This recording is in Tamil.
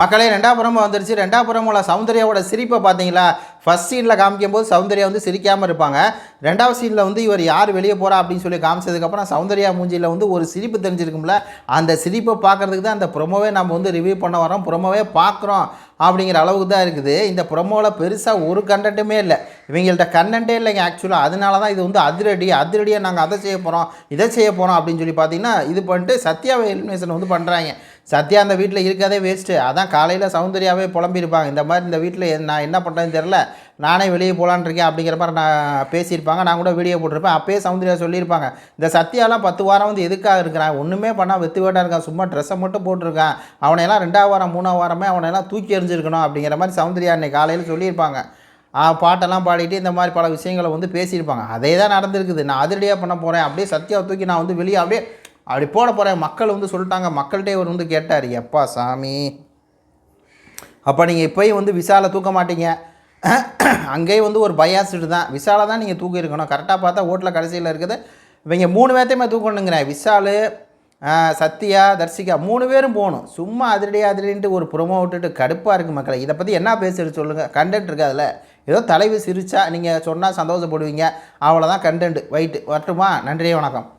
மக்களே 2வது புறமும் வந்துருச்சு. 2வது புறமுள்ள சௌந்தர்யாவோட சிரிப்பை பார்த்தீங்களா? ஃபர்ஸ்ட் சீனில் காமிக்கும்போது சௌந்தர்யா வந்து சிரிக்காமல் இருப்பாங்க. 2வது சீனில் வந்து இவர் யார் வெளியே போகிறா அப்படின்னு சொல்லி காமிச்சதுக்கப்புறம் சௌந்தர்யா மூஞ்சியில் வந்து ஒரு சிரிப்பு தெரிஞ்சிருக்கும்ல. அந்த சிரிப்பை பார்க்குறதுக்கு தான் அந்த ப்ரொமோவே நம்ம வந்து ரிவ்யூ பண்ண வரோம். ப்ரொமோவே பார்க்குறோம் அப்படிங்கிற அளவுக்கு தான் இருக்குது. இந்த ப்ரொமோவில் பெருசாக ஒரு கண்டென்ட்டுமே இல்லை. இவங்கள்ட்ட கண்டென்ட்டே இல்லைங்க ஆக்சுவலாக. அதனால தான் இது வந்து அதிரடியாக நாங்கள் அதை செய்ய போகிறோம், இதை செய்ய போகிறோம் அப்படின்னு சொல்லி பார்த்தீங்கன்னா இது பண்ணிட்டு சத்யாவை எலிமினேஷன் வந்து பண்ணுறாங்க. சத்யா அந்த வீட்டில் இருக்கதே வேஸ்ட்டு. அதான் காலையில் சௌந்தர்யாவே புலம்பியிருப்பாங்க. இந்த மாதிரி இந்த வீட்டில் நான் என்ன பண்ணுறேன்னு தெரில, நானே வெளியே போகலான்னு இருக்கேன் அப்படிங்கிற மாதிரி நான் பேசியிருப்பாங்க. நான் கூட வீடியோ போட்டிருப்பேன். அப்போயே சௌந்தர்யா சொல்லியிருப்பாங்க, இந்த சத்யாலாம் 10 வாரம் வந்து எதுக்காக இருக்கிறான், ஒன்றுமே பண்ணால் வெத்து வேட்டாக இருக்கான், சும்மா ட்ரெஸ்ஸை மட்டும் போட்டிருக்கான், அவனையெல்லாம் 2வது வாரம் 3வது வாரமே அவனையெல்லாம் தூக்கி எறிஞ்சிருக்கணும் அப்படிங்கிற மாதிரி சௌந்தர்யா அன்னைக்கு காலையில் சொல்லியிருப்பாங்க. பாட்டெல்லாம் பாடிட்டு இந்த மாதிரி பல விஷயங்களை வந்து பேசியிருப்பாங்க. அதே தான் நடந்திருக்குது. நான் அதிரடியாக பண்ண போகிறேன், அப்படியே சத்யாவை தூக்கி நான் வந்து வெளியே அப்படியே அப்படி போட போகிறேன். மக்கள் வந்து சொல்லிட்டாங்க. மக்கள்கிட்டே இவர் வந்து கேட்டார், எப்பா சாமி, அப்போ நீங்கள் இப்போயும் வந்து விசாலை தூக்க மாட்டீங்க, அங்கேயே வந்து ஒரு பயாஸ்டு தான், விசாலை தான் நீங்கள் தூக்கி இருக்கணும். கரெக்டாக பார்த்தா ஓட்டில் கடைசியில் இருக்குது இவங்க 3 பேர்த்தையுமே தூக்கணுங்கிறேன். விசால், சத்யா, தர்சிகா 3 பேரும் போகணும். சும்மா அதிரடின்ட்டு ஒரு ப்ரொமோ விட்டுட்டு கடுப்பாக இருக்குது மக்களை. இதை பற்றி என்ன பேசுறது சொல்லுங்கள்? கண்டென்ட் இருக்குது அதில். ஏதோ தலைவி சிரிச்சா நீங்கள் சொன்னால் சந்தோஷப்படுவீங்க, அவ்வளோதான் கண்டென்ட். வரட்டுமா? நன்றி, வணக்கம்.